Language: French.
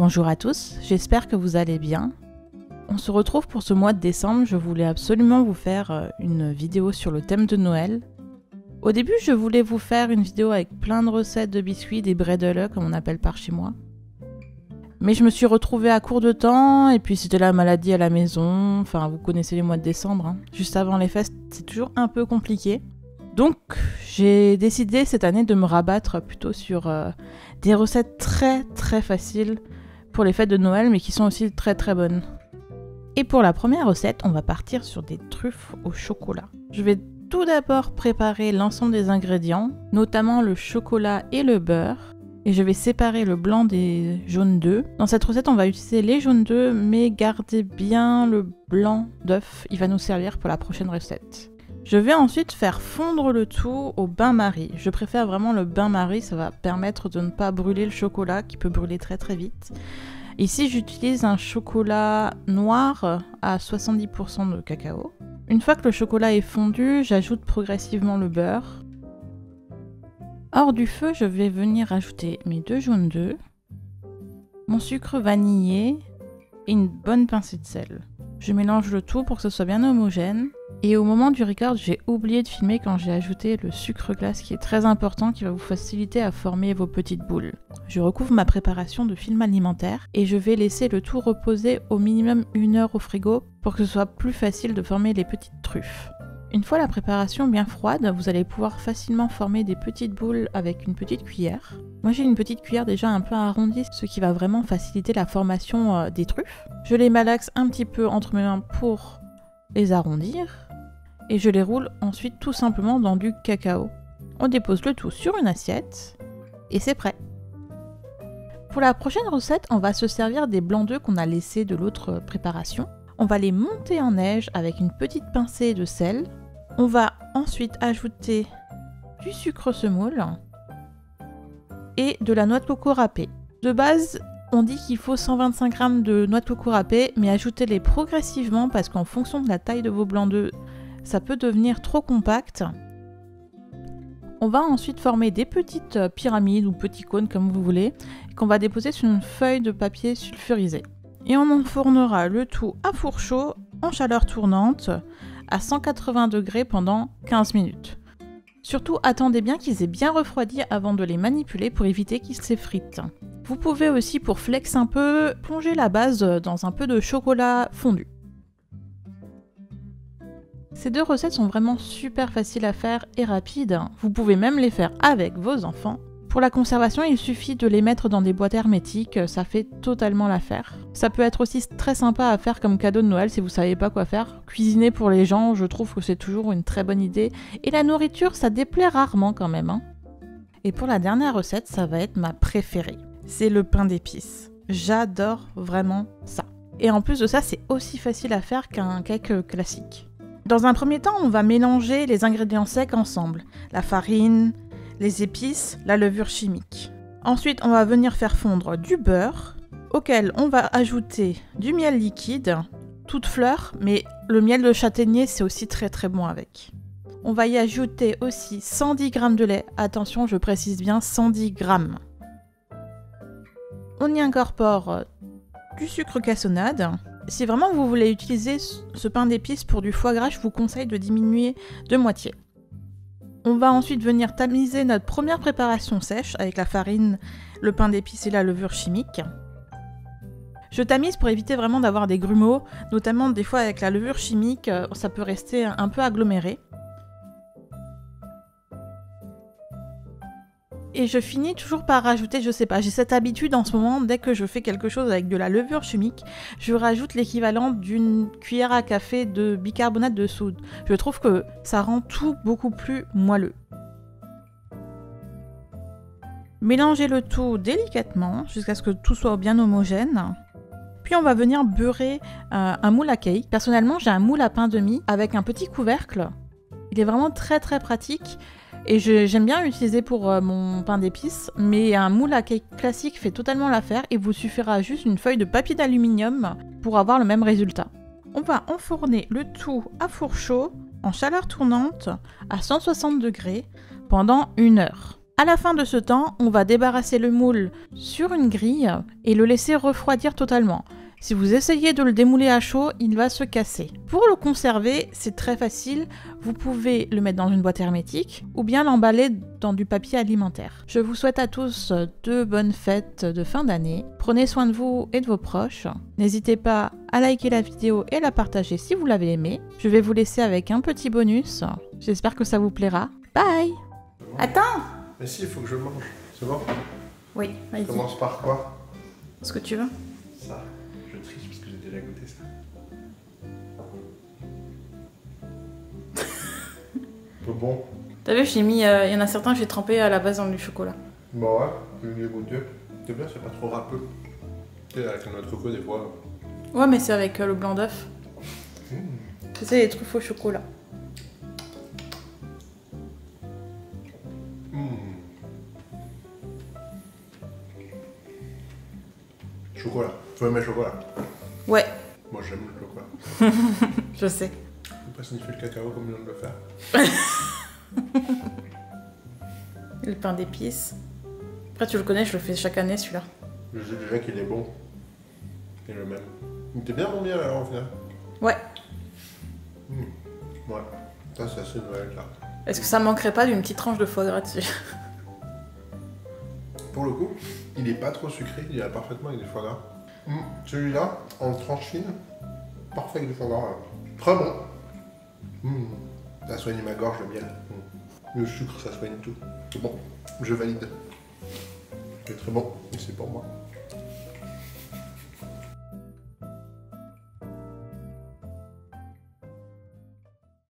Bonjour à tous, j'espère que vous allez bien. On se retrouve pour ce mois de décembre, je voulais absolument vous faire une vidéo sur le thème de Noël. Au début, je voulais vous faire une vidéo avec plein de recettes de biscuits, des bredele comme on appelle par chez moi. Mais je me suis retrouvée à court de temps, et puis c'était la maladie à la maison, enfin vous connaissez les mois de décembre, hein. Juste avant les fêtes, c'est toujours un peu compliqué. Donc j'ai décidé cette année de me rabattre plutôt sur des recettes très faciles pour les fêtes de Noël, mais qui sont aussi très bonnes. Et pour la première recette, on va partir sur des truffes au chocolat. Je vais tout d'abord préparer l'ensemble des ingrédients, notamment le chocolat et le beurre, et je vais séparer le blanc des jaunes d'œufs. Dans cette recette, on va utiliser les jaunes d'œufs, mais gardez bien le blanc d'œuf, il va nous servir pour la prochaine recette. Je vais ensuite faire fondre le tout au bain-marie. Je préfère vraiment le bain-marie, ça va permettre de ne pas brûler le chocolat qui peut brûler très vite. Ici, j'utilise un chocolat noir à 70% de cacao. Une fois que le chocolat est fondu, j'ajoute progressivement le beurre. Hors du feu, je vais venir ajouter mes 2 jaunes d'œufs, mon sucre vanillé et une bonne pincée de sel. Je mélange le tout pour que ce soit bien homogène. Et au moment du record, j'ai oublié de filmer quand j'ai ajouté le sucre glace qui est très important, qui va vous faciliter à former vos petites boules. Je recouvre ma préparation de film alimentaire et je vais laisser le tout reposer au minimum 1 heure au frigo pour que ce soit plus facile de former les petites truffes. Une fois la préparation bien froide, vous allez pouvoir facilement former des petites boules avec une petite cuillère. Moi j'ai une petite cuillère déjà un peu arrondie, ce qui va vraiment faciliter la formation des truffes. Je les malaxe un petit peu entre mes mains pour les arrondir et je les roule ensuite tout simplement dans du cacao. On dépose le tout sur une assiette et c'est prêt. Pour la prochaine recette, on va se servir des blancs d'œufs qu'on a laissés de l'autre préparation. On va les monter en neige avec une petite pincée de sel. On va ensuite ajouter du sucre semoule et de la noix de coco râpée. De base, on dit qu'il faut 125 g de noix de coco râpée, mais ajoutez-les progressivement parce qu'en fonction de la taille de vos blancs d'œufs, ça peut devenir trop compact. On va ensuite former des petites pyramides ou petits cônes comme vous voulez, qu'on va déposer sur une feuille de papier sulfurisé. Et on enfournera le tout à four chaud en chaleur tournante à 180 degrés pendant 15 minutes. Surtout attendez bien qu'ils aient bien refroidi avant de les manipuler pour éviter qu'ils s'effritent. Vous pouvez aussi, pour flex un peu, plonger la base dans un peu de chocolat fondu. Ces 2 recettes sont vraiment super faciles à faire et rapides. Vous pouvez même les faire avec vos enfants. Pour la conservation, il suffit de les mettre dans des boîtes hermétiques, ça fait totalement l'affaire. Ça peut être aussi très sympa à faire comme cadeau de Noël si vous savez pas quoi faire. Cuisiner pour les gens, je trouve que c'est toujours une très bonne idée. Et la nourriture, ça déplaît rarement quand même, hein. Et pour la dernière recette, ça va être ma préférée. C'est le pain d'épices. J'adore vraiment ça. Et en plus de ça, c'est aussi facile à faire qu'un cake classique. Dans un premier temps, on va mélanger les ingrédients secs ensemble. La farine, les épices, la levure chimique. Ensuite, on va venir faire fondre du beurre, auquel on va ajouter du miel liquide, toute fleur, mais le miel de châtaignier, c'est aussi très bon avec. On va y ajouter aussi 110 g de lait. Attention, je précise bien 110 g. On y incorpore du sucre cassonade. Si vraiment vous voulez utiliser ce pain d'épices pour du foie gras, je vous conseille de diminuer de moitié. On va ensuite venir tamiser notre première préparation sèche avec la farine, le pain d'épices et la levure chimique. Je tamise pour éviter vraiment d'avoir des grumeaux, notamment des fois avec la levure chimique, ça peut rester un peu aggloméré. Et je finis toujours par rajouter, je sais pas, j'ai cette habitude en ce moment, dès que je fais quelque chose avec de la levure chimique, je rajoute l'équivalent d'une cuillère à café de bicarbonate de soude. Je trouve que ça rend tout beaucoup plus moelleux. Mélangez le tout délicatement jusqu'à ce que tout soit bien homogène. Puis on va venir beurrer un moule à cake. Personnellement, j'ai un moule à pain de mie avec un petit couvercle. Il est vraiment très pratique. Et j'aime bien l'utiliser pour mon pain d'épices, mais un moule à cake classique fait totalement l'affaire. Il vous suffira juste une feuille de papier d'aluminium pour avoir le même résultat. On va enfourner le tout à four chaud, en chaleur tournante, à 160 degrés, pendant 1 heure. À la fin de ce temps, on va débarrasser le moule sur une grille et le laisser refroidir totalement. Si vous essayez de le démouler à chaud, il va se casser. Pour le conserver, c'est très facile. Vous pouvez le mettre dans une boîte hermétique ou bien l'emballer dans du papier alimentaire. Je vous souhaite à tous de bonnes fêtes de fin d'année. Prenez soin de vous et de vos proches. N'hésitez pas à liker la vidéo et la partager si vous l'avez aimée. Je vais vous laisser avec un petit bonus. J'espère que ça vous plaira. Bye! Attends! Mais si, il faut que je mange. C'est bon? Oui, vas-y. Commence par quoi? Ce que tu veux. Ça. Je triche parce que j'ai déjà goûté ça. Un peu bon. T'as vu, j'ai mis. Il y en a certains que j'ai trempé à la base dans du chocolat. Bon ouais, je l'ai goûté. C'est bien, c'est pas trop râpeux. Tu sais, avec notre coco des fois. Ouais, mais c'est avec le blanc d'œuf. Tu sais, les truffes au chocolat. Chocolat. Faut aimer le chocolat. Ouais, Moi j'aime le chocolat. je sais. Faut pas sniffer le cacao comme je viens de le faire. Le pain d'épices. Après, tu le connais, je le fais chaque année celui-là. Je sais déjà qu'il est bon. Et le même. Il était bien bon bien alors en final. Ouais. Ouais. Ça c'est assez Noël là. Est-ce que ça manquerait pas d'une petite tranche de foie gras dessus? Pour le coup, il est pas trop sucré, il a parfaitement avec du foie gras. Celui-là, en tranche fine, parfait avec du foie gras. Très bon. Ça soigne ma gorge, le miel. Le sucre, ça soigne tout. C'est bon, je valide. C'est très bon, et c'est pour moi.